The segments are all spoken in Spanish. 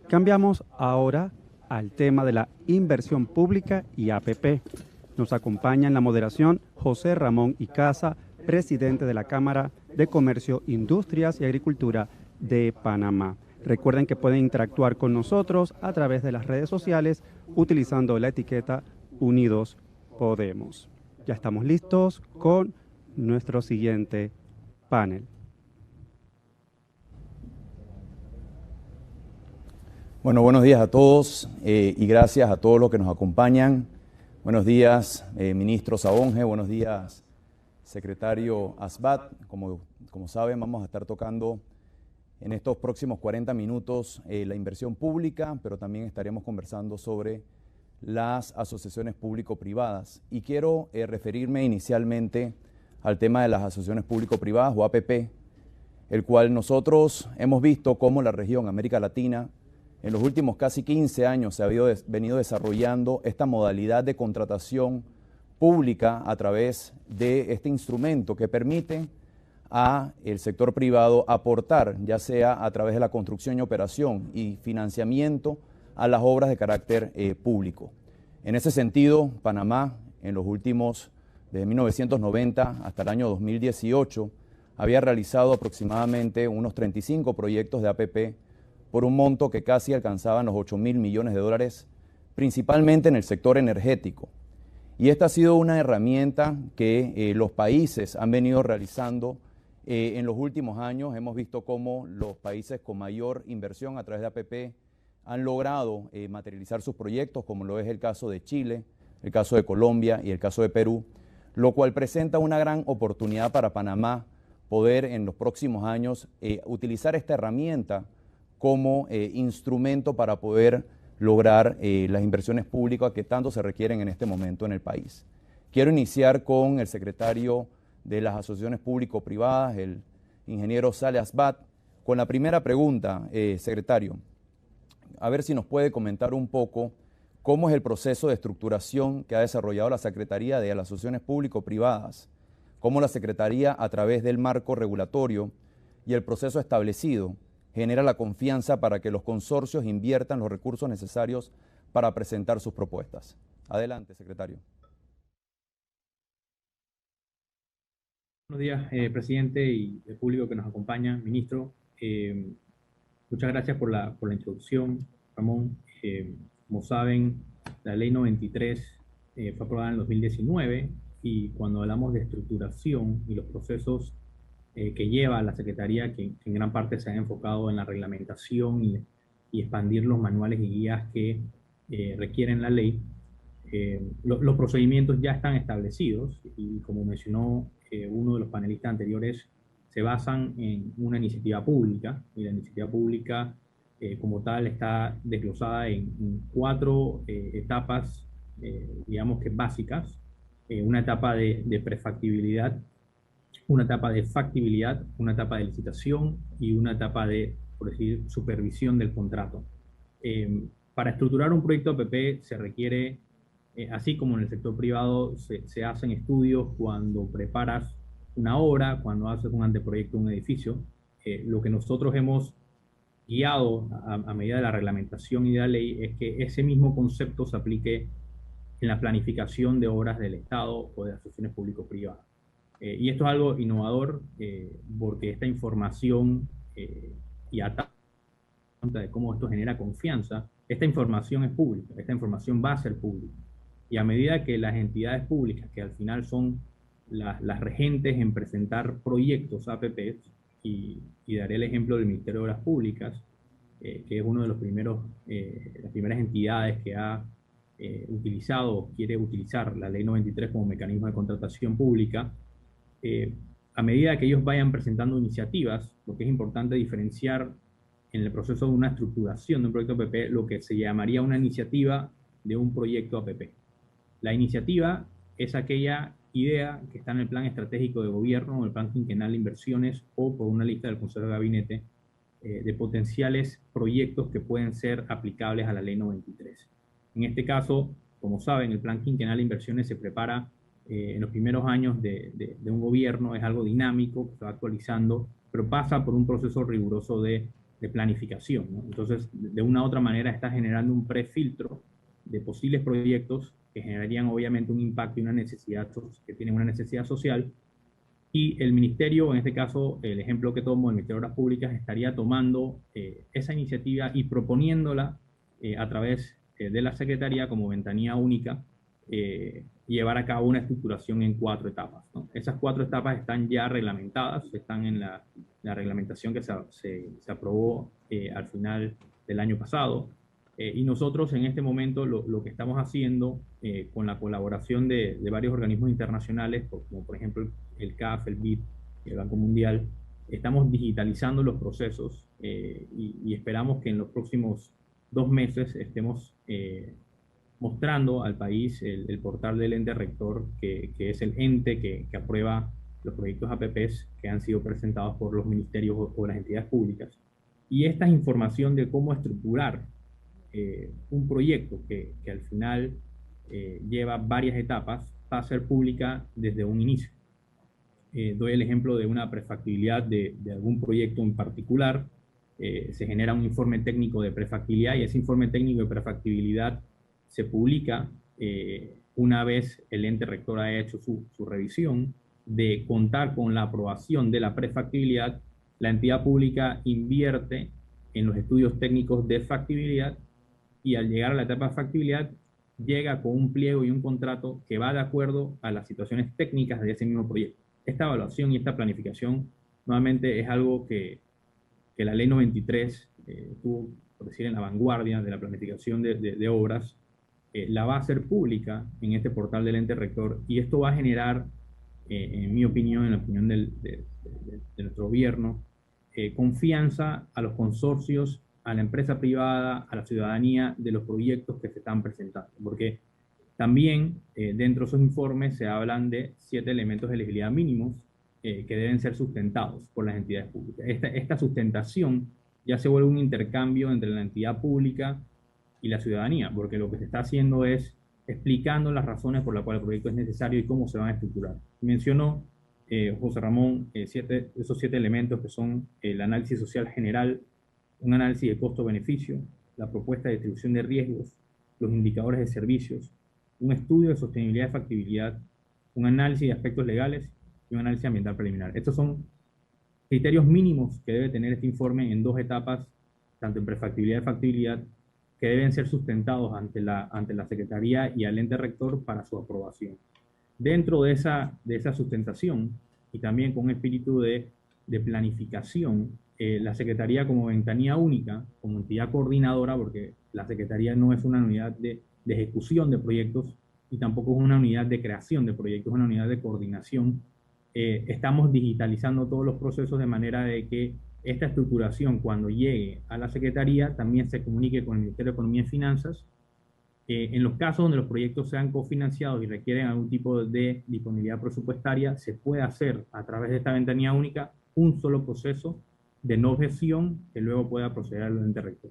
Cambiamos ahora al tema de la inversión pública y APP. Nos acompaña en la moderación José Ramón Icaza, presidente de la Cámara de Comercio, Industrias y Agricultura de Panamá. Recuerden que pueden interactuar con nosotros a través de las redes sociales utilizando la etiqueta Unidos Podemos. Ya estamos listos con nuestro siguiente panel. Bueno, buenos días a todos y gracias a todos los que nos acompañan. Buenos días, ministro Sabonge, buenos días, secretario Asbat. Como saben, vamos a estar tocando en estos próximos 40 minutos la inversión pública, pero también estaremos conversando sobre las asociaciones público-privadas. Y quiero referirme inicialmente al tema de las asociaciones público-privadas o APP, el cual nosotros hemos visto cómo la región América Latina en los últimos casi 15 años se ha venido desarrollando esta modalidad de contratación pública a través de este instrumento que permite a el sector privado aportar, ya sea a través de la construcción y operación y financiamiento a las obras de carácter público. En ese sentido, Panamá, en los últimos, desde 1990 hasta el año 2018, había realizado aproximadamente unos 35 proyectos de APP por un monto que casi alcanzaban los 8.000 millones de dólares, principalmente en el sector energético. Y esta ha sido una herramienta que los países han venido realizando en los últimos años. Hemos visto cómo los países con mayor inversión a través de APP han logrado materializar sus proyectos, como lo es el caso de Chile, el caso de Colombia y el caso de Perú, lo cual presenta una gran oportunidad para Panamá poder en los próximos años utilizar esta herramienta como instrumento para poder lograr las inversiones públicas que tanto se requieren en este momento en el país. Quiero iniciar con el secretario de las asociaciones público-privadas, el ingeniero Saleh Asbat, con la primera pregunta, secretario. A ver si nos puede comentar un poco cómo es el proceso de estructuración que ha desarrollado la Secretaría de las Asociaciones Público-Privadas, cómo la Secretaría, a través del marco regulatorio y el proceso establecido, genera la confianza para que los consorcios inviertan los recursos necesarios para presentar sus propuestas. Adelante, secretario. Buenos días, presidente y el público que nos acompaña, ministro. Muchas gracias por la introducción, Ramón. Como saben, la ley 93 fue aprobada en el 2019 y cuando hablamos de estructuración y los procesos que lleva la Secretaría, que en gran parte se ha enfocado en la reglamentación y expandir los manuales y guías que requieren la ley, los procedimientos ya están establecidos y como mencionó uno de los panelistas anteriores, se basan en una iniciativa pública y la iniciativa pública como tal está desglosada en 4 etapas, digamos que básicas, una etapa de prefactibilidad, una etapa de factibilidad, una etapa de licitación y una etapa de, por decir, supervisión del contrato. Para estructurar un proyecto APP se requiere, así como en el sector privado, se hacen estudios cuando preparas una obra, cuando haces un anteproyecto de un edificio. Lo que nosotros hemos guiado a medida de la reglamentación y de la ley es que ese mismo concepto se aplique en la planificación de obras del Estado o de asociaciones público-privadas. Y esto es algo innovador porque esta información y a cuenta de cómo esto genera confianza, esta información es pública, esta información va a ser pública. Y a medida que las entidades públicas, que al final son las regentes en presentar proyectos APP, y daré el ejemplo del Ministerio de Obras Públicas, que es uno de los las primeras entidades que ha utilizado o quiere utilizar la Ley 93 como mecanismo de contratación pública. A medida que ellos vayan presentando iniciativas, lo que es importante diferenciar en el proceso de una estructuración de un proyecto APP, lo que se llamaría una iniciativa de un proyecto APP. La iniciativa es aquella idea que está en el plan estratégico de gobierno, o el plan quinquenal de inversiones, o por una lista del Consejo de Gabinete de potenciales proyectos que pueden ser aplicables a la Ley 93. En este caso, como saben, el plan quinquenal de inversiones se prepara en los primeros años de un gobierno, es algo dinámico, que se va actualizando, pero pasa por un proceso riguroso de de planificación, ¿no? Entonces, de una u otra manera está generando un prefiltro de posibles proyectos que generarían obviamente un impacto y una necesidad, que tienen una necesidad social, y el ministerio, en este caso, el ejemplo que tomo, el Ministerio de Obras Públicas, estaría tomando esa iniciativa y proponiéndola a través de la Secretaría como ventanilla única, llevar a cabo una estructuración en 4 etapas, ¿no? Esas 4 etapas están ya reglamentadas, están en la reglamentación que se aprobó al final del año pasado. Y nosotros en este momento lo que estamos haciendo con la colaboración de varios organismos internacionales, como por ejemplo el CAF, el BID, el Banco Mundial, estamos digitalizando los procesos y esperamos que en los próximos 2 meses estemos mostrando al país el portal del ente rector, que es el ente que aprueba los proyectos APPs que han sido presentados por los ministerios o las entidades públicas. Y esta información de cómo estructurar un proyecto que al final lleva varias etapas va a ser pública desde un inicio. Doy el ejemplo de una prefactibilidad de algún proyecto en particular. Se genera un informe técnico de prefactibilidad y ese informe técnico de prefactibilidad se publica una vez el ente rector ha hecho su revisión. De contar con la aprobación de la prefactibilidad, la entidad pública invierte en los estudios técnicos de factibilidad y al llegar a la etapa de factibilidad llega con un pliego y un contrato que va de acuerdo a las situaciones técnicas de ese mismo proyecto. Esta evaluación y esta planificación nuevamente es algo que la ley 93 estuvo, por decir, en la vanguardia de la planificación de obras. La va a hacer pública en este portal del ente rector y esto va a generar, en mi opinión, en la opinión de nuestro gobierno, confianza a los consorcios, a la empresa privada, a la ciudadanía de los proyectos que se están presentando, porque también dentro de esos informes se hablan de 7 elementos de elegibilidad mínimos que deben ser sustentados por las entidades públicas. Esta sustentación ya se vuelve un intercambio entre la entidad pública y la ciudadanía, porque lo que se está haciendo es explicando las razones por las cuales el proyecto es necesario y cómo se van a estructurar. Mencionó José Ramón esos 7 elementos que son el análisis social general, un análisis de costo-beneficio, la propuesta de distribución de riesgos, los indicadores de servicios, un estudio de sostenibilidad y factibilidad, un análisis de aspectos legales y un análisis ambiental preliminar. Estos son criterios mínimos que debe tener este informe en 2 etapas, tanto en prefactibilidad y factibilidad, que deben ser sustentados ante la Secretaría y al ente rector para su aprobación. Dentro de esa sustentación y también con un espíritu de planificación, la Secretaría como ventanilla única, como entidad coordinadora, porque la Secretaría no es una unidad de ejecución de proyectos y tampoco es una unidad de creación de proyectos, es una unidad de coordinación. Estamos digitalizando todos los procesos de manera de que esta estructuración, cuando llegue a la Secretaría, también se comunique con el Ministerio de Economía y Finanzas. En los casos donde los proyectos sean cofinanciados y requieren algún tipo de disponibilidad presupuestaria, se puede hacer a través de esta ventanilla única un solo proceso de no objeción que luego pueda proceder al ente rector.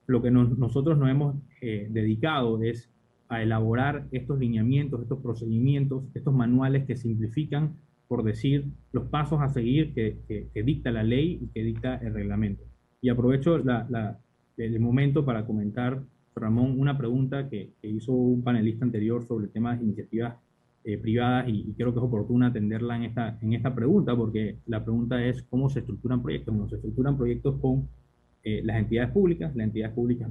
Lo que nosotros nos hemos dedicado es a elaborar estos lineamientos, estos procedimientos, estos manuales que simplifican, por decir, los pasos a seguir que dicta la ley y que dicta el reglamento. Y aprovecho el momento para comentar, Ramón, una pregunta que hizo un panelista anterior sobre el tema de iniciativas privadas y creo que es oportuno atenderla en esta pregunta, porque la pregunta es cómo se estructuran proyectos. No, se estructuran proyectos con las entidades públicas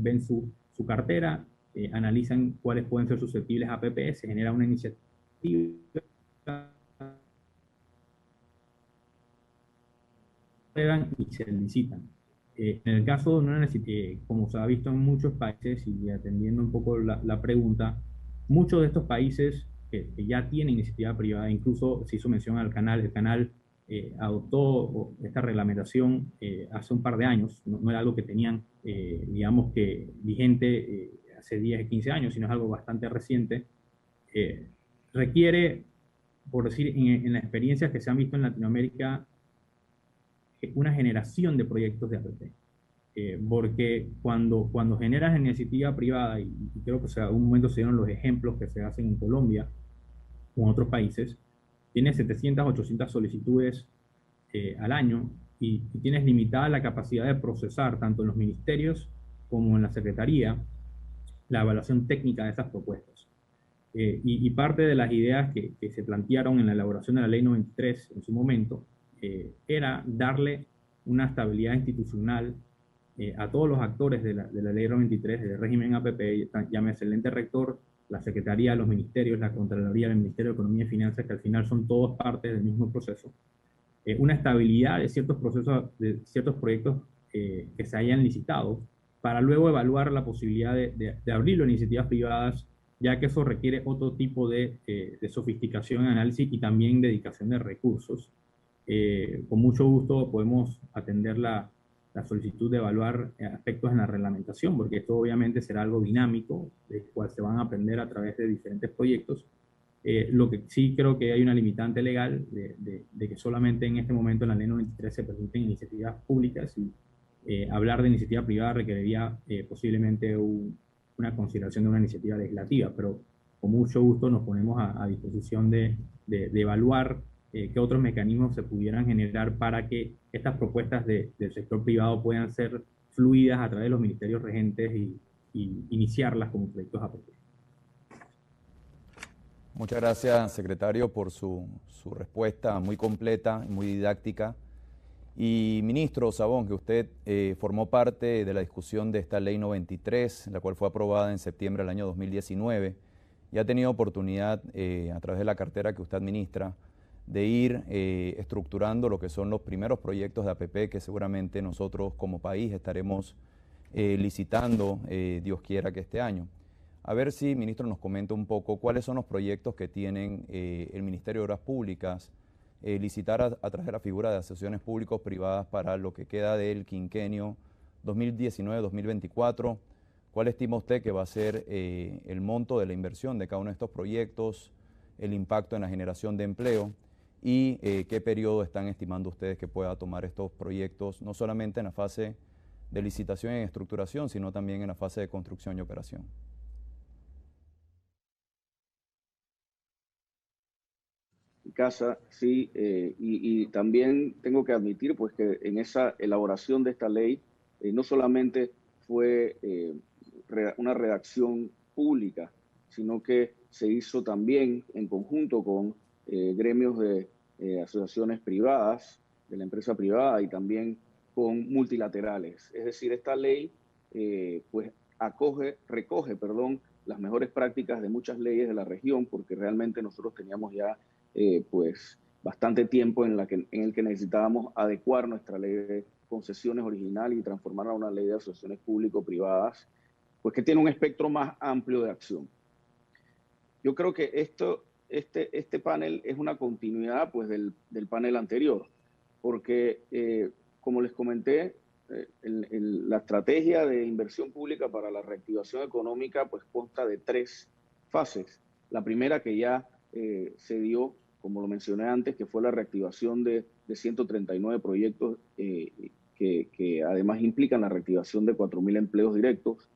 ven su cartera, analizan cuáles pueden ser susceptibles a APP, se genera una iniciativa y se licitan. En el caso de una como se ha visto en muchos países, y atendiendo un poco la pregunta, muchos de estos países que ya tienen iniciativa privada, incluso se hizo mención al canal, el canal adoptó esta reglamentación hace un par de años, no era algo que tenían, digamos que vigente hace 10, 15 años, sino es algo bastante reciente. Requiere, por decir, en las experiencias que se han visto en Latinoamérica, una generación de proyectos de APP. Porque cuando generas iniciativa privada, y creo que en algún momento se dieron los ejemplos que se hacen en Colombia o en otros países, tienes 700, 800 solicitudes al año y tienes limitada la capacidad de procesar, tanto en los ministerios como en la Secretaría, la evaluación técnica de esas propuestas. Y parte de las ideas que se plantearon en la elaboración de la Ley 93 en su momento era darle una estabilidad institucional a todos los actores de la Ley 93, del régimen APP, llámese el ente rector, la Secretaría, los ministerios, la Contraloría, el Ministerio de Economía y Finanzas, que al final son todos partes del mismo proceso. Una estabilidad de ciertos procesos, de ciertos proyectos que se hayan licitado, para luego evaluar la posibilidad de abrirlo a iniciativas privadas, ya que eso requiere otro tipo de sofisticación, análisis y también dedicación de recursos. Con mucho gusto podemos atender la solicitud de evaluar aspectos en la reglamentación, porque esto obviamente será algo dinámico, del cual se van a aprender a través de diferentes proyectos. Lo que sí creo que hay una limitante legal de que solamente en este momento en la ley 93 se permiten iniciativas públicas y hablar de iniciativa privada requeriría posiblemente una consideración de una iniciativa legislativa, pero con mucho gusto nos ponemos a disposición de evaluar qué otros mecanismos se pudieran generar para que estas propuestas del sector privado puedan ser fluidas a través de los ministerios regentes y iniciarlas como proyectos APP. Muchas gracias, secretario, por su respuesta muy completa, muy didáctica. Y ministro Sabón, que usted formó parte de la discusión de esta Ley 93, la cual fue aprobada en septiembre del año 2019, y ha tenido oportunidad, a través de la cartera que usted administra, de ir estructurando lo que son los primeros proyectos de APP que seguramente nosotros como país estaremos licitando, Dios quiera que este año. A ver si, ministro, nos comenta un poco cuáles son los proyectos que tienen el Ministerio de Obras Públicas, licitar a través de la figura de asociaciones públicos-privadas para lo que queda del quinquenio 2019-2024. ¿Cuál estima usted que va a ser el monto de la inversión de cada uno de estos proyectos, el impacto en la generación de empleo y qué periodo están estimando ustedes que pueda tomar estos proyectos, no solamente en la fase de licitación y estructuración, sino también en la fase de construcción y operación? Casa, sí, y también tengo que admitir pues que en esa elaboración de esta ley no solamente fue una redacción pública, sino que se hizo también en conjunto con gremios de asociaciones privadas, de la empresa privada y también con multilaterales. Es decir, esta ley pues recoge, las mejores prácticas de muchas leyes de la región, porque realmente nosotros teníamos ya pues bastante tiempo en el que necesitábamos adecuar nuestra ley de concesiones original y transformarla en una ley de asociaciones público-privadas, pues que tiene un espectro más amplio de acción. Yo creo que este panel es una continuidad pues del panel anterior, porque como les comenté, la estrategia de inversión pública para la reactivación económica pues consta de 3 fases. La primera que ya se dio, como lo mencioné antes, que fue la reactivación de 139 proyectos que además implican la reactivación de 4.000 empleos directos.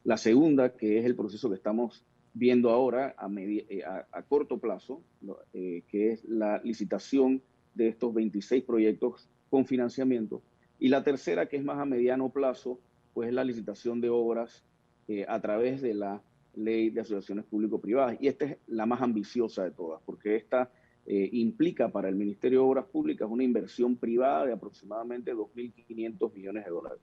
La segunda, que es el proceso que estamos viendo ahora a corto plazo, que es la licitación de estos 26 proyectos con financiamiento. Y la tercera, que es más a mediano plazo, pues es la licitación de obras a través de la Ley de Asociaciones Público-Privadas. Y esta es la más ambiciosa de todas, porque esta implica para el Ministerio de Obras Públicas una inversión privada de aproximadamente 2.500 millones de dólares.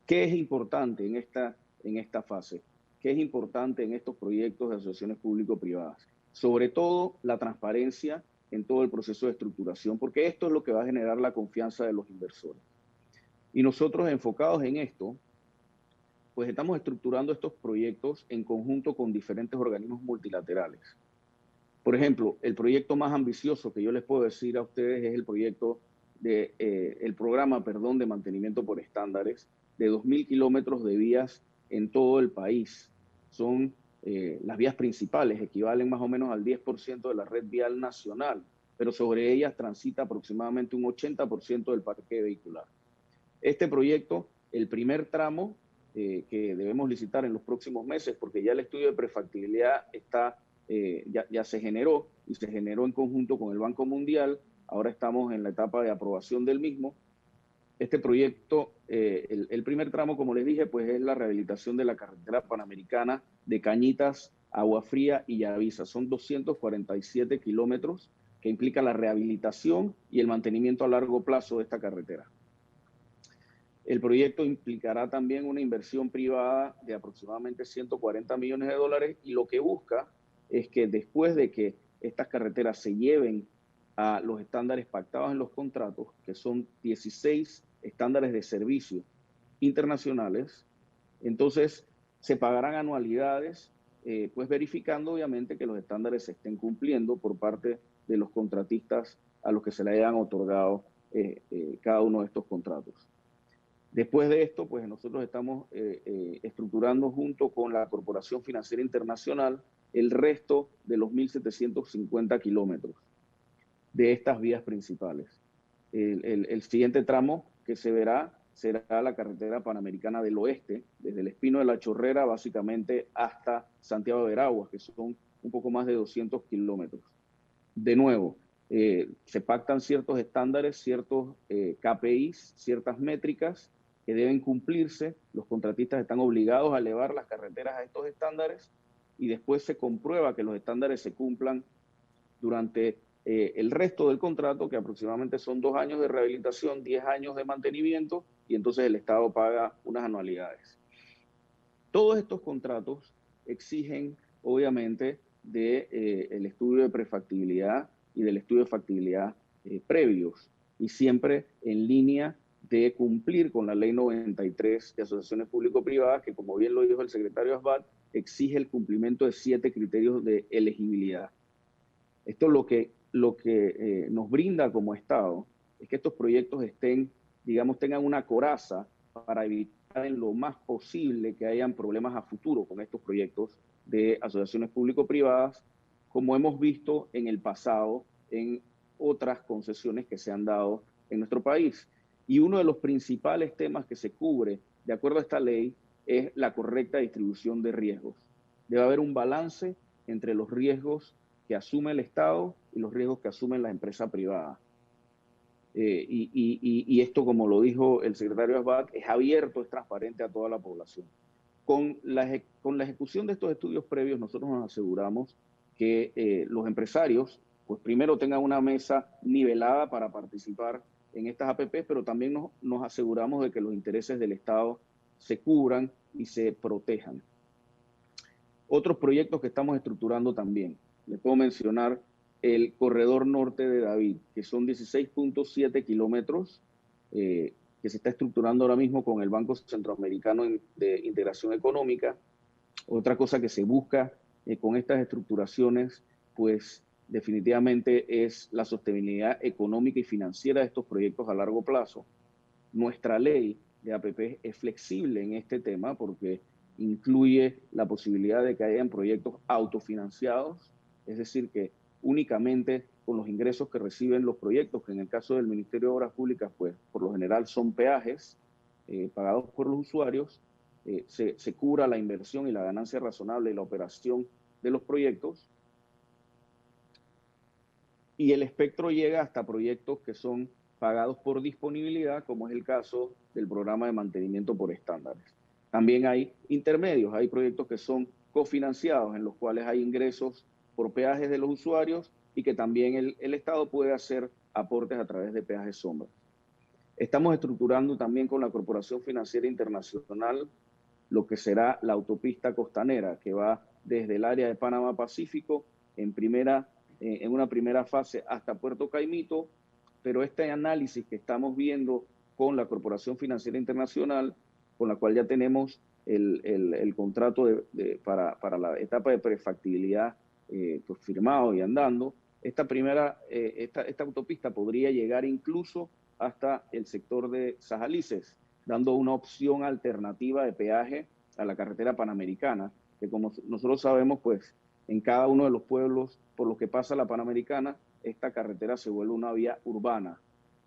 ¿Qué es importante en esta fase? ¿Qué es importante en estos proyectos de asociaciones público-privadas? Sobre todo la transparencia en todo el proceso de estructuración, porque esto es lo que va a generar la confianza de los inversores. Y nosotros enfocados en esto, pues estamos estructurando estos proyectos en conjunto con diferentes organismos multilaterales. Por ejemplo, el proyecto más ambicioso que yo les puedo decir a ustedes es el programa de mantenimiento por estándares de 2.000 kilómetros de vías en todo el país. Son las vías principales, equivalen más o menos al 10% de la red vial nacional, pero sobre ellas transita aproximadamente un 80% del parque vehicular. Este proyecto, el primer tramo que debemos licitar en los próximos meses, porque ya el estudio de prefactibilidad ya se generó y se generó en conjunto con el Banco Mundial. Ahora estamos en la etapa de aprobación del mismo. Este proyecto, el primer tramo, como les dije, pues es la rehabilitación de la carretera panamericana de Cañitas, Agua Fría y Yavisa. Son 247 kilómetros que implica la rehabilitación y el mantenimiento a largo plazo de esta carretera. El proyecto implicará también una inversión privada de aproximadamente 140 millones de dólares y lo que busca es que después de que estas carreteras se lleven a los estándares pactados en los contratos, que son 16 estándares de servicio internacionales, entonces se pagarán anualidades, pues verificando obviamente que los estándares se estén cumpliendo por parte de los contratistas a los que se le hayan otorgado cada uno de estos contratos. Después de esto, pues nosotros estamos estructurando junto con la Corporación Financiera Internacional el resto de los 1.750 kilómetros de estas vías principales. El siguiente tramo que se verá será la carretera panamericana del oeste, desde el Espino de la Chorrera básicamente hasta Santiago de Veraguas, que son un poco más de 200 kilómetros. De nuevo, se pactan ciertos estándares, ciertos KPIs, ciertas métricas que deben cumplirse. Los contratistas están obligados a elevar las carreteras a estos estándares y después se comprueba que los estándares se cumplan durante el resto del contrato, que aproximadamente son 2 años de rehabilitación, 10 años de mantenimiento, y entonces el Estado paga unas anualidades. Todos estos contratos exigen, obviamente, el estudio de prefactibilidad y del estudio de factibilidad previos, y siempre en línea de cumplir con la Ley 93 de Asociaciones Público-Privadas, que como bien lo dijo el secretario Asbat, exige el cumplimiento de 7 criterios de elegibilidad. Esto lo que nos brinda como Estado es que estos proyectos tengan una coraza para evitar en lo más posible que hayan problemas a futuro con estos proyectos de asociaciones público-privadas, como hemos visto en el pasado en otras concesiones que se han dado en nuestro país. Y uno de los principales temas que se cubre de acuerdo a esta ley es la correcta distribución de riesgos. Debe haber un balance entre los riesgos que asume el Estado y los riesgos que asumen las empresas privadas. Y esto, como lo dijo el secretario Asbat, es abierto, es transparente a toda la población. Con la ejecución de estos estudios previos, nosotros nos aseguramos que los empresarios, pues primero tengan una mesa nivelada para participar en estas APP, pero también nos aseguramos de que los intereses del Estado se cubran y se protejan. Otros proyectos que estamos estructurando también. Les puedo mencionar el Corredor Norte de David, que son 16.7 kilómetros, que se está estructurando ahora mismo con el Banco Centroamericano de Integración Económica. Otra cosa que se busca con estas estructuraciones, pues definitivamente es la sostenibilidad económica y financiera de estos proyectos a largo plazo. Nuestra ley de APP es flexible en este tema porque incluye la posibilidad de que hayan proyectos autofinanciados, es decir, que únicamente con los ingresos que reciben los proyectos, que en el caso del Ministerio de Obras Públicas, pues por lo general son peajes pagados por los usuarios, se cubra la inversión y la ganancia razonable y la operación de los proyectos. Y el espectro llega hasta proyectos que son pagados por disponibilidad, como es el caso del programa de mantenimiento por estándares. También hay intermedios, hay proyectos que son cofinanciados, en los cuales hay ingresos por peajes de los usuarios y que también el Estado puede hacer aportes a través de peajes sombra. Estamos estructurando también con la Corporación Financiera Internacional lo que será la autopista costanera, que va desde el área de Panamá Pacífico en una primera fase hasta Puerto Caimito, pero este análisis que estamos viendo con la Corporación Financiera Internacional, con la cual ya tenemos el contrato para la etapa de prefactibilidad pues firmado y andando, esta autopista podría llegar incluso hasta el sector de Sajalices, dando una opción alternativa de peaje a la carretera panamericana, que como nosotros sabemos, pues en cada uno de los pueblos por los que pasa la Panamericana, esta carretera se vuelve una vía urbana.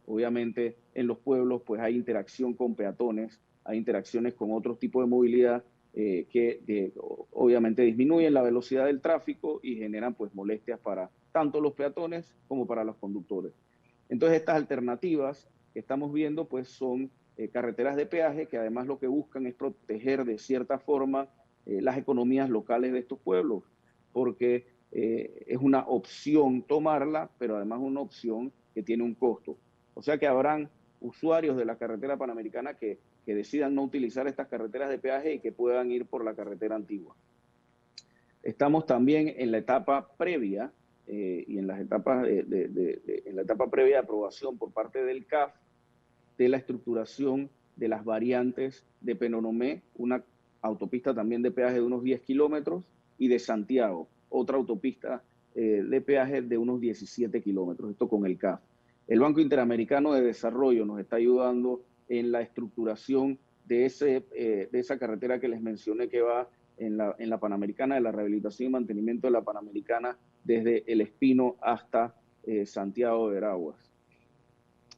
Obviamente en los pueblos pues hay interacción con peatones, hay interacciones con otros tipos de movilidad que obviamente disminuyen la velocidad del tráfico y generan pues molestias para tanto los peatones como para los conductores. Entonces estas alternativas que estamos viendo pues son carreteras de peaje que además lo que buscan es proteger de cierta forma las economías locales de estos pueblos, porque es una opción tomarla, pero además una opción que tiene un costo. O sea que habrán usuarios de la carretera panamericana que decidan no utilizar estas carreteras de peaje y que puedan ir por la carretera antigua. Estamos también en la etapa previa y en las etapas en la etapa previa de aprobación por parte del CAF de la estructuración de las variantes de Penonomé, una autopista también de peaje de unos 10 kilómetros, y de Santiago, otra autopista de peaje de unos 17 kilómetros, esto con el CAF. El Banco Interamericano de Desarrollo nos está ayudando en la estructuración de esa carretera que les mencioné que va en la Panamericana, de la rehabilitación y mantenimiento de la Panamericana desde El Espino hasta Santiago de Veraguas.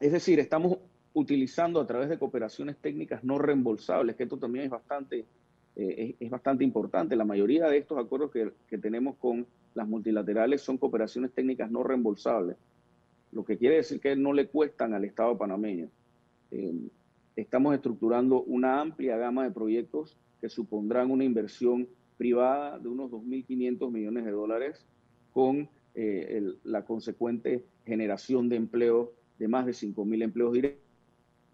Es decir, estamos utilizando a través de cooperaciones técnicas no reembolsables, que esto también es bastante importante. La mayoría de estos acuerdos que tenemos con las multilaterales son cooperaciones técnicas no reembolsables, lo que quiere decir que no le cuestan al Estado panameño. Estamos estructurando una amplia gama de proyectos que supondrán una inversión privada de unos 2.500 millones de dólares con la consecuente generación de empleo de más de 5.000 empleos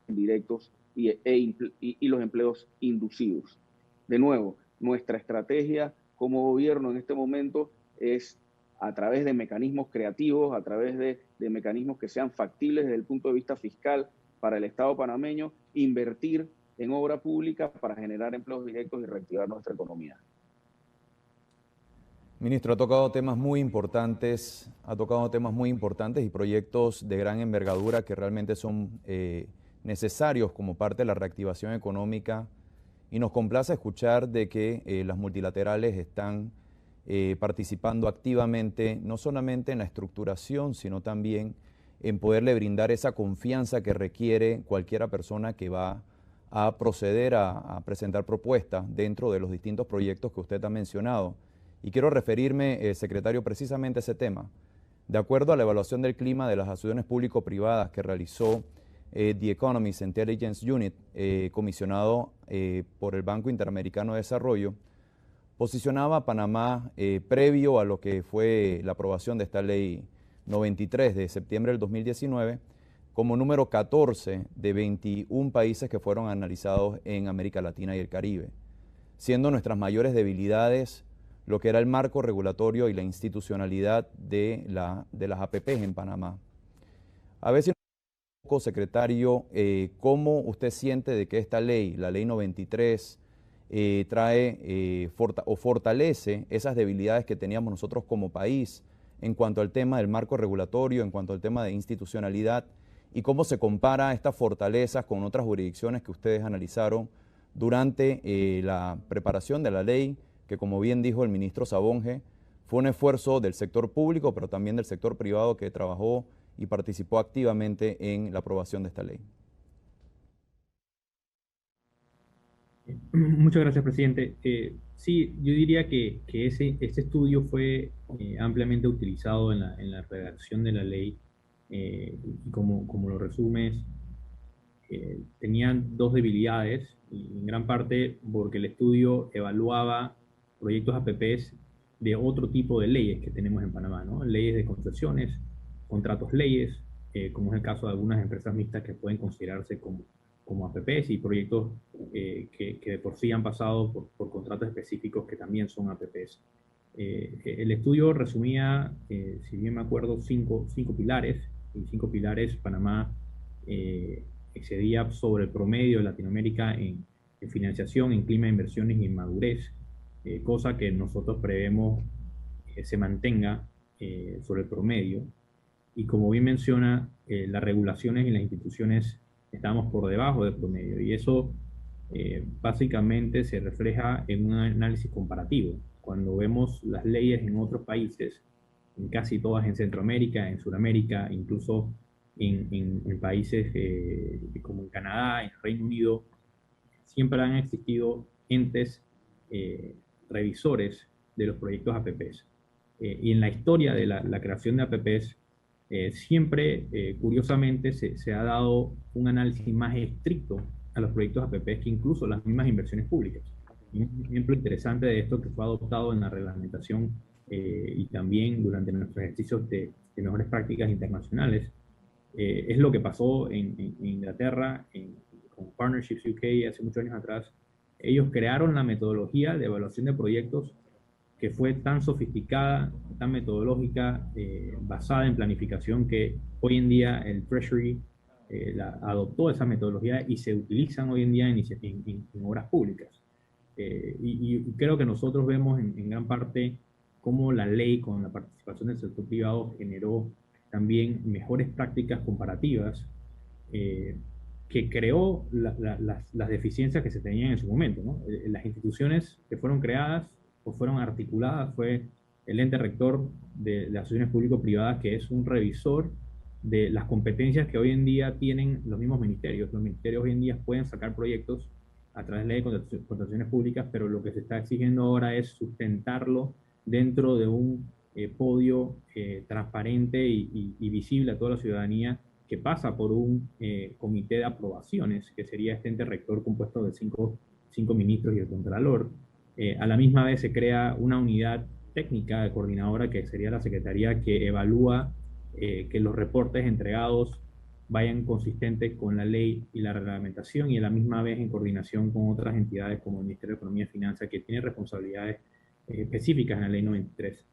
directos y los empleos inducidos. De nuevo, nuestra estrategia como gobierno en este momento es a través de mecanismos creativos, a través de mecanismos que sean factibles desde el punto de vista fiscal para el Estado panameño, invertir en obra pública para generar empleos directos y reactivar nuestra economía. Ministro, ha tocado temas muy importantes y proyectos de gran envergadura que realmente son necesarios como parte de la reactivación económica, y nos complace escuchar de que las multilaterales están participando activamente, no solamente en la estructuración, sino también en poderle brindar esa confianza que requiere cualquiera persona que va a proceder a presentar propuestas dentro de los distintos proyectos que usted ha mencionado. Y quiero referirme, secretario, precisamente a ese tema. De acuerdo a la evaluación del clima de las asociaciones público-privadas que realizó The Economist Intelligence Unit, comisionado por el Banco Interamericano de Desarrollo, posicionaba a Panamá, previo a lo que fue la aprobación de esta ley 93 de septiembre del 2019, como número 14 de 21 países que fueron analizados en América Latina y el Caribe, siendo nuestras mayores debilidades lo que era el marco regulatorio y la institucionalidad de las APPs en Panamá. A ver si, secretario, ¿cómo usted siente de que esta ley, la ley 93, trae o fortalece esas debilidades que teníamos nosotros como país en cuanto al tema del marco regulatorio, en cuanto al tema de institucionalidad, y cómo se compara estas fortalezas con otras jurisdicciones que ustedes analizaron durante la preparación de la ley, que, como bien dijo el ministro Sabonge, fue un esfuerzo del sector público, pero también del sector privado, que trabajó y participó activamente en la aprobación de esta ley? Muchas gracias, presidente. Sí, yo diría que este estudio fue ampliamente utilizado en la redacción de la ley, y como lo resumes, tenían dos debilidades, y en gran parte porque el estudio evaluaba proyectos APPs de otro tipo de leyes que tenemos en Panamá, ¿no? Leyes de concesiones, contratos leyes, como es el caso de algunas empresas mixtas que pueden considerarse como APPs, y proyectos que de por sí han pasado por contratos específicos que también son APPs. El estudio resumía, si bien me acuerdo, cinco pilares, y 5 pilares Panamá excedía sobre el promedio de Latinoamérica en financiación, en clima de inversiones y en madurez, cosa que nosotros prevemos se mantenga sobre el promedio. Y como bien menciona, las regulaciones y las instituciones estamos por debajo del promedio, y eso básicamente se refleja en un análisis comparativo. Cuando vemos las leyes en otros países, en casi todas en Centroamérica, en Sudamérica, incluso en países como en Canadá, en Reino Unido, siempre han existido entes revisores de los proyectos APPs. Y en la historia de la creación de APPs, siempre, curiosamente, se ha dado un análisis más estricto a los proyectos APP que incluso las mismas inversiones públicas. Y un ejemplo interesante de esto que fue adoptado en la reglamentación y también durante nuestros ejercicios de mejores prácticas internacionales es lo que pasó en Inglaterra con Partnerships UK hace muchos años atrás. Ellos crearon la metodología de evaluación de proyectos que fue tan sofisticada, tan metodológica, basada en planificación, que hoy en día el Treasury adoptó esa metodología y se utilizan hoy en día en obras públicas. Y creo que nosotros vemos en gran parte cómo la ley con la participación del sector privado generó también mejores prácticas comparativas que creó las deficiencias que se tenían en su momento, ¿no? Las instituciones que fueron creadas o fueron articuladas fue el ente rector de las asociaciones público-privadas, que es un revisor de las competencias que hoy en día tienen los mismos ministerios. Los ministerios hoy en día pueden sacar proyectos a través de ley de contrataciones públicas, pero lo que se está exigiendo ahora es sustentarlo dentro de un podio transparente y visible a toda la ciudadanía, que pasa por un comité de aprobaciones, que sería este ente rector compuesto de cinco ministros y el contralor. A la misma vez se crea una unidad técnica de coordinadora, que sería la secretaría, que evalúa que los reportes entregados vayan consistentes con la ley y la reglamentación, y a la misma vez en coordinación con otras entidades como el Ministerio de Economía y Finanzas, que tiene responsabilidades específicas en la ley 93.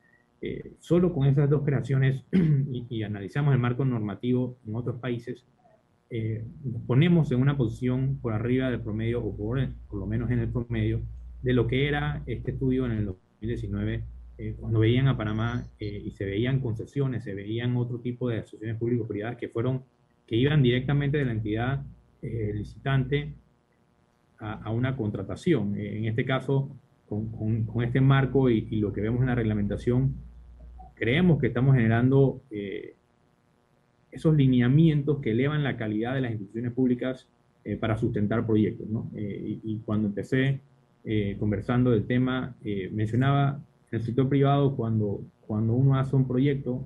Solo con esas dos creaciones y analizamos el marco normativo en otros países, nos ponemos en una posición por arriba del promedio, o por lo menos en el promedio, de lo que era este estudio en el 2019, cuando veían a Panamá y se veían concesiones, se veían otro tipo de asociaciones público-privadas que iban directamente de la entidad licitante a una contratación. En este caso, con este marco y lo que vemos en la reglamentación, creemos que estamos generando esos lineamientos que elevan la calidad de las instituciones públicas para sustentar proyectos, ¿no? Y cuando empecé conversando del tema, mencionaba en el sector privado, cuando uno hace un proyecto,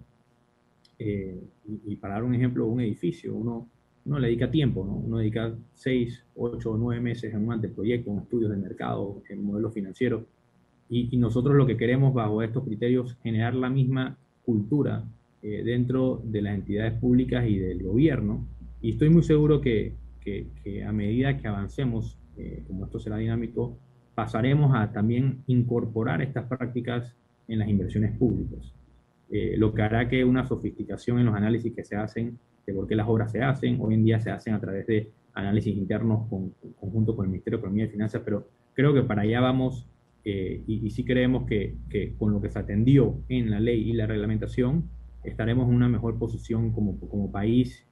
y para dar un ejemplo, un edificio, uno le dedica tiempo, ¿no? Uno dedica 6, 8 o 9 meses en un anteproyecto, en estudios de mercado, en modelos financieros, y nosotros lo que queremos bajo estos criterios generar la misma cultura dentro de las entidades públicas y del gobierno, y estoy muy seguro que a medida que avancemos, como esto será dinámico, pasaremos a también incorporar estas prácticas en las inversiones públicas, lo que hará que una sofisticación en los análisis que se hacen, de por qué las obras se hacen, hoy en día se hacen a través de análisis internos conjunto con el Ministerio de Economía y Finanzas, pero creo que para allá vamos, y sí creemos que con lo que se atendió en la ley y la reglamentación, estaremos en una mejor posición como país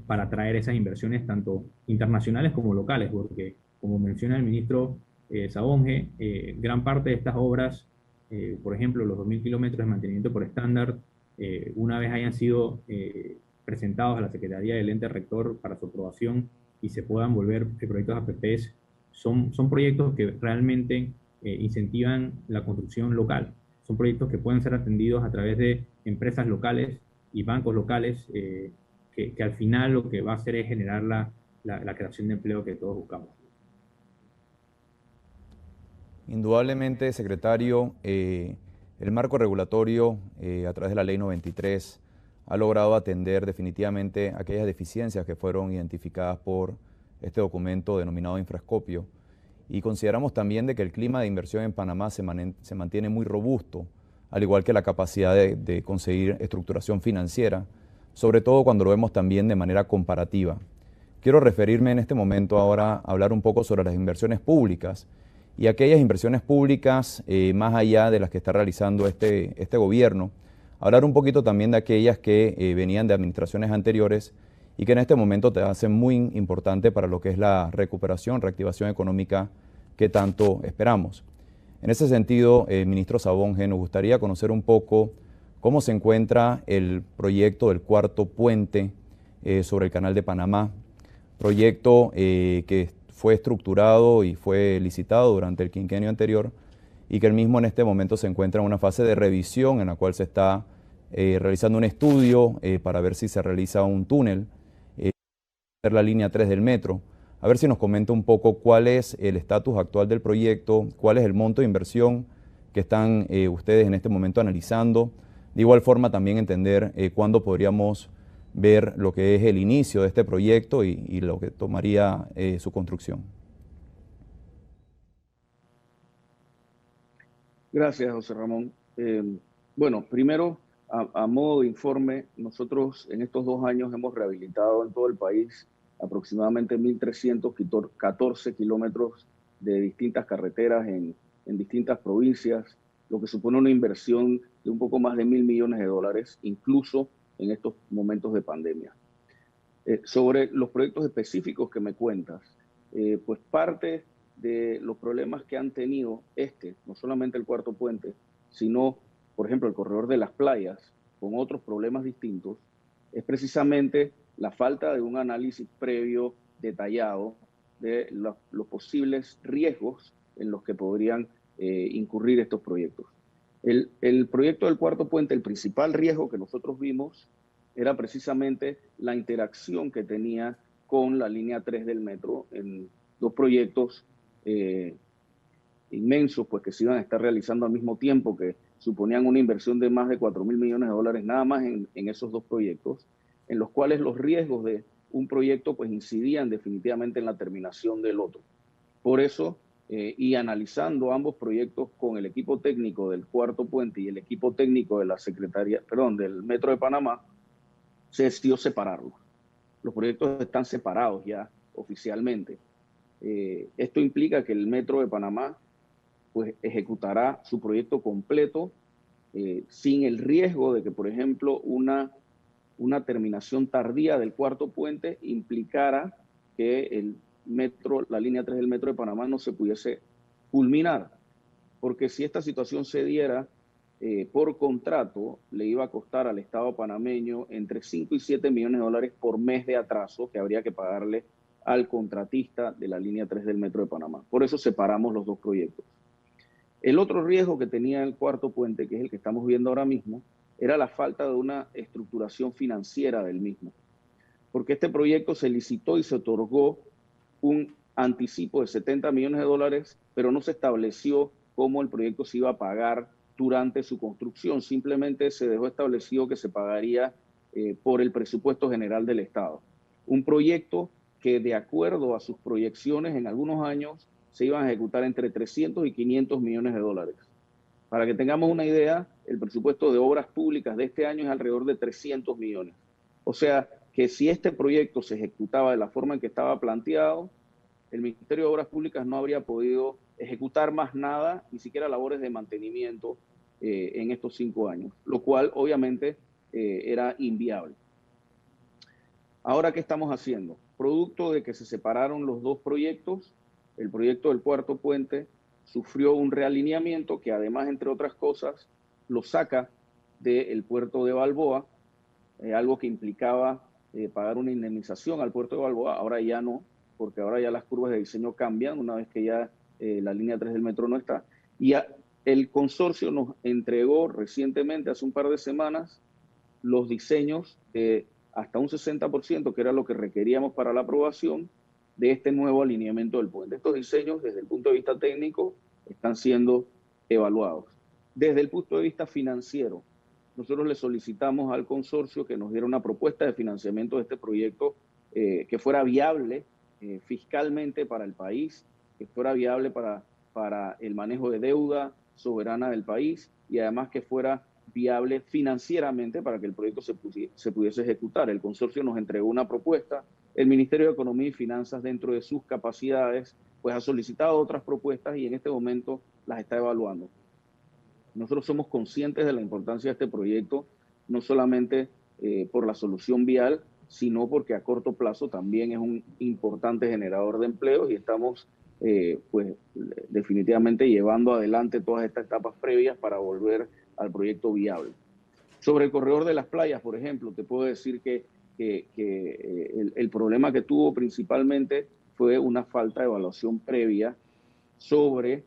para atraer esas inversiones tanto internacionales como locales, porque como menciona el ministro Sabonge, gran parte de estas obras, por ejemplo, los 2.000 kilómetros de mantenimiento por estándar, una vez hayan sido presentados a la Secretaría del ente rector para su aprobación y se puedan volver proyectos APPs, son proyectos que realmente incentivan la construcción local. Son proyectos que pueden ser atendidos a través de empresas locales y bancos locales, que al final lo que va a hacer es generar la creación de empleo que todos buscamos. Indudablemente, secretario, el marco regulatorio a través de la Ley 93 ha logrado atender definitivamente aquellas deficiencias que fueron identificadas por este documento denominado Infrascopio, y consideramos también de que el clima de inversión en Panamá se mantiene muy robusto, al igual que la capacidad de conseguir estructuración financiera, sobre todo cuando lo vemos también de manera comparativa. Quiero referirme en este momento ahora a hablar un poco sobre las inversiones públicas y aquellas inversiones públicas más allá de las que está realizando este gobierno, hablar un poquito también de aquellas que venían de administraciones anteriores y que en este momento te hacen muy importante para lo que es la recuperación, reactivación económica que tanto esperamos. En ese sentido, ministro Sabonge, nos gustaría conocer un poco cómo se encuentra el proyecto del cuarto puente sobre el Canal de Panamá, proyecto que fue estructurado y fue licitado durante el quinquenio anterior y que el mismo en este momento se encuentra en una fase de revisión en la cual se está realizando un estudio para ver si se realiza un túnel, la línea 3 del metro. A ver si nos comenta un poco cuál es el estatus actual del proyecto, cuál es el monto de inversión que están ustedes en este momento analizando. De igual forma también entender cuándo podríamos ver lo que es el inicio de este proyecto y lo que tomaría su construcción. Gracias, José Ramón. Bueno, primero, a modo de informe, nosotros en estos 2 años hemos rehabilitado en todo el país aproximadamente 1.314 kilómetros de distintas carreteras en distintas provincias, lo que supone una inversión de un poco más de 1.000 millones de dólares, incluso en estos momentos de pandemia. Sobre los proyectos específicos que me cuentas, pues parte de los problemas que han tenido no solamente el Cuarto Puente, sino, por ejemplo, el corredor de las playas, con otros problemas distintos, es precisamente la falta de un análisis previo detallado de los posibles riesgos en los que podrían incurrir estos proyectos. El proyecto del Cuarto Puente, el principal riesgo que nosotros vimos era precisamente la interacción que tenía con la línea 3 del metro en 2 proyectos inmensos, pues que se iban a estar realizando al mismo tiempo, que suponían una inversión de más de 4.000 millones de dólares nada más en esos 2 proyectos, en los cuales los riesgos de un proyecto pues incidían definitivamente en la terminación del otro. Por eso, y analizando ambos proyectos con el equipo técnico del Cuarto Puente y el equipo técnico de la Secretaría, del Metro de Panamá, se decidió separarlos. Los proyectos están separados ya oficialmente. Esto implica que el Metro de Panamá pues ejecutará su proyecto completo sin el riesgo de que, por ejemplo, una terminación tardía del Cuarto Puente implicara que la línea 3 del Metro de Panamá no se pudiese culminar. Porque si esta situación se diera por contrato, le iba a costar al Estado panameño entre 5 y 7 millones de dólares por mes de atraso que habría que pagarle al contratista de la línea 3 del Metro de Panamá. Por eso separamos los 2 proyectos. El otro riesgo que tenía el Cuarto Puente, que es el que estamos viendo ahora mismo, era la falta de una estructuración financiera del mismo. Porque este proyecto se licitó y se otorgó un anticipo de 70 millones de dólares, pero no se estableció cómo el proyecto se iba a pagar durante su construcción. Simplemente se dejó establecido que se pagaría por el presupuesto general del Estado. Un proyecto que, de acuerdo a sus proyecciones, en algunos años se iban a ejecutar entre 300 y 500 millones de dólares. Para que tengamos una idea, el presupuesto de obras públicas de este año es alrededor de 300 millones. O sea, que si este proyecto se ejecutaba de la forma en que estaba planteado, el Ministerio de Obras Públicas no habría podido ejecutar más nada, ni siquiera labores de mantenimiento en estos 5 años, lo cual obviamente era inviable. Ahora, ¿qué estamos haciendo? Producto de que se separaron los 2 proyectos, el proyecto del Cuarto Puente sufrió un realineamiento que además, entre otras cosas, lo saca del puerto de Balboa, algo que implicaba pagar una indemnización al puerto de Balboa. Ahora ya no, porque ahora ya las curvas de diseño cambian una vez que ya la línea 3 del metro no está. Y el consorcio nos entregó recientemente, hace un par de semanas, los diseños hasta un 60%, que era lo que requeríamos para la aprobación de este nuevo alineamiento del puente. Estos diseños, desde el punto de vista técnico, están siendo evaluados. Desde el punto de vista financiero, nosotros le solicitamos al consorcio que nos diera una propuesta de financiamiento de este proyecto que fuera viable fiscalmente para el país, que fuera viable para el manejo de deuda soberana del país y además que fuera viable financieramente para que el proyecto se pudiese ejecutar. El consorcio nos entregó una propuesta, el Ministerio de Economía y Finanzas, dentro de sus capacidades, pues ha solicitado otras propuestas y en este momento las está evaluando. Nosotros somos conscientes de la importancia de este proyecto, no solamente por la solución vial, sino porque a corto plazo también es un importante generador de empleos y estamos pues definitivamente llevando adelante todas estas etapas previas para volver al proyecto viable. Sobre el corredor de las playas, por ejemplo, te puedo decir que el problema que tuvo principalmente fue una falta de evaluación previa sobre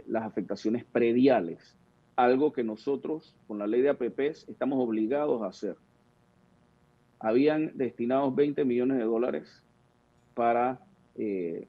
las afectaciones prediales. algo que nosotros, con la ley de APPs, estamos obligados a hacer. Habían destinados 20 millones de dólares para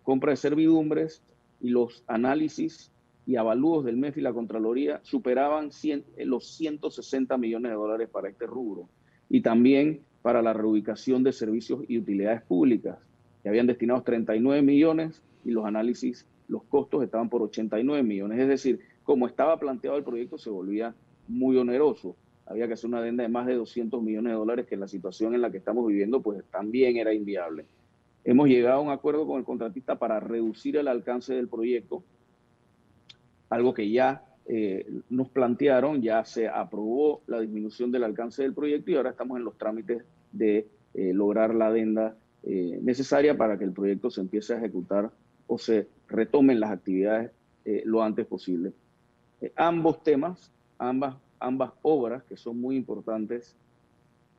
compra de servidumbres y los análisis y avalúos del MEF y la Contraloría superaban los 160 millones de dólares para este rubro. Y también para la reubicación de servicios y utilidades públicas, que habían destinados 39 millones y los análisis, los costos estaban por 89 millones. Es decir, como estaba planteado el proyecto, se volvía muy oneroso. Había que hacer una adenda de más de 200 millones de dólares, que en la situación en la que estamos viviendo, pues también era inviable. Hemos llegado a un acuerdo con el contratista para reducir el alcance del proyecto, algo que ya nos plantearon, ya se aprobó la disminución del alcance del proyecto y ahora estamos en los trámites de lograr la adenda necesaria para que el proyecto se empiece a ejecutar o se retomen las actividades lo antes posible. Ambos temas, ambas obras que son muy importantes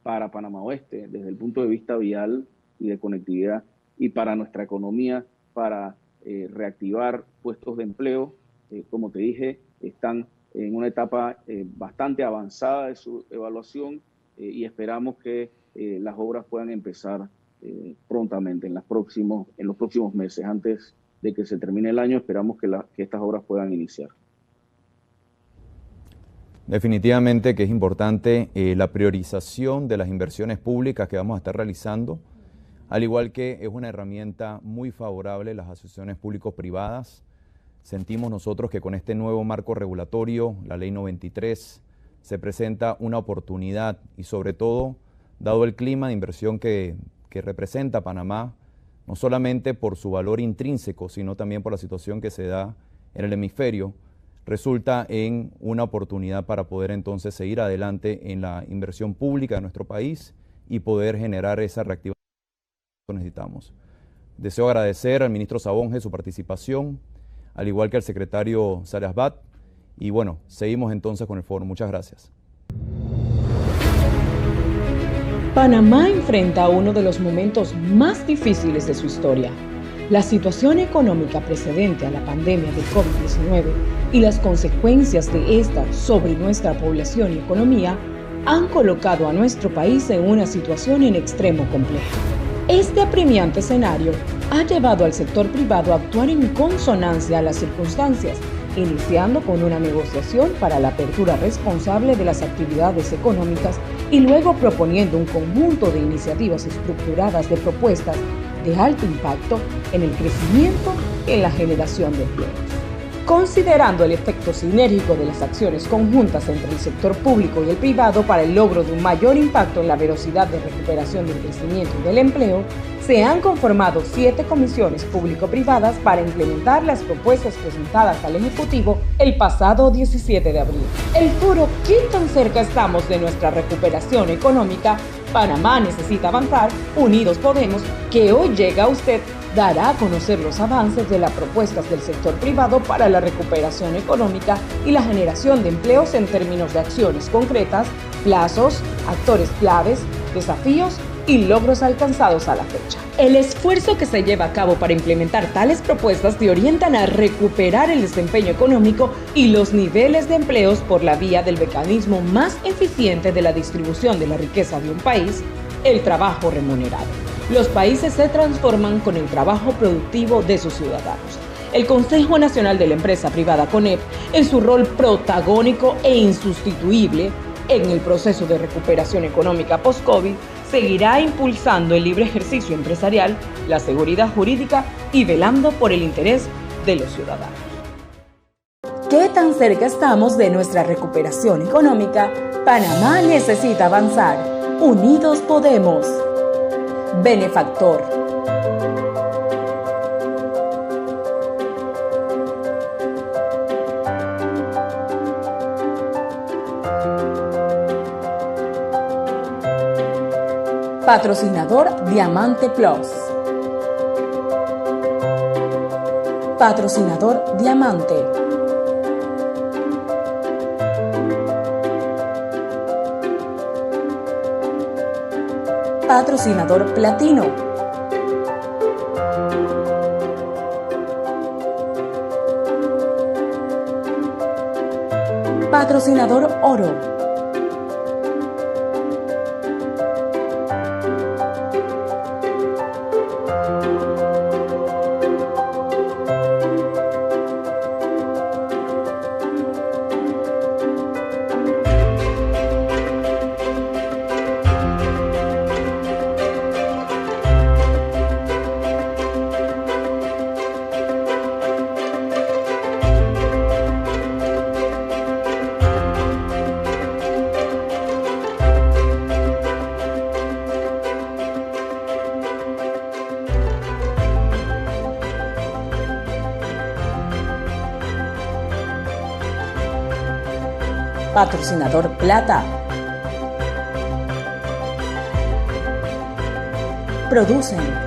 para Panamá Oeste desde el punto de vista vial y de conectividad y para nuestra economía, para reactivar puestos de empleo, como te dije, están en una etapa bastante avanzada de su evaluación y esperamos que las obras puedan empezar prontamente en los próximos meses. Antes de que se termine el año, esperamos que estas obras puedan iniciar. Definitivamente que es importante la priorización de las inversiones públicas que vamos a estar realizando, al igual que es una herramienta muy favorable las asociaciones público-privadas. Sentimos nosotros que con este nuevo marco regulatorio, la Ley 93, se presenta una oportunidad y sobre todo, dado el clima de inversión que representa Panamá, no solamente por su valor intrínseco, sino también por la situación que se da en el hemisferio, resulta en una oportunidad para poder entonces seguir adelante en la inversión pública de nuestro país y poder generar esa reactivación que necesitamos. Deseo agradecer al ministro Sabonge su participación, al igual que al secretario Sale Asbat, y bueno, seguimos entonces con el foro. Muchas gracias. Panamá enfrenta uno de los momentos más difíciles de su historia. La situación económica precedente a la pandemia de COVID-19 y las consecuencias de esta sobre nuestra población y economía han colocado a nuestro país en una situación en extremo compleja. Este apremiante escenario ha llevado al sector privado a actuar en consonancia a las circunstancias, iniciando con una negociación para la apertura responsable de las actividades económicas y luego proponiendo un conjunto de iniciativas estructuradas de propuestas de alto impacto en el crecimiento y en la generación de empleo. Considerando el efecto sinérgico de las acciones conjuntas entre el sector público y el privado para el logro de un mayor impacto en la velocidad de recuperación del crecimiento y del empleo, se han conformado 7 comisiones público-privadas para implementar las propuestas presentadas al Ejecutivo el pasado 17 de abril. El foro ¿Qué tan cerca estamos de nuestra recuperación económica? Panamá necesita avanzar, Unidos Podemos, que hoy llega a usted, dará a conocer los avances de las propuestas del sector privado para la recuperación económica y la generación de empleos en términos de acciones concretas, plazos, actores claves, desafíos y logros alcanzados a la fecha. El esfuerzo que se lleva a cabo para implementar tales propuestas te orientan a recuperar el desempeño económico y los niveles de empleos por la vía del mecanismo más eficiente de la distribución de la riqueza de un país, el trabajo remunerado. Los países se transforman con el trabajo productivo de sus ciudadanos. El Consejo Nacional de la Empresa Privada CONEP, en su rol protagónico e insustituible en el proceso de recuperación económica post-COVID, seguirá impulsando el libre ejercicio empresarial, la seguridad jurídica y velando por el interés de los ciudadanos. ¿Qué tan cerca estamos de nuestra recuperación económica? Panamá necesita avanzar. Unidos Podemos. Benefactor. Patrocinador Diamante Plus. Patrocinador Diamante. Patrocinador Platino. Patrocinador Oro. Patrocinador Plata. Producen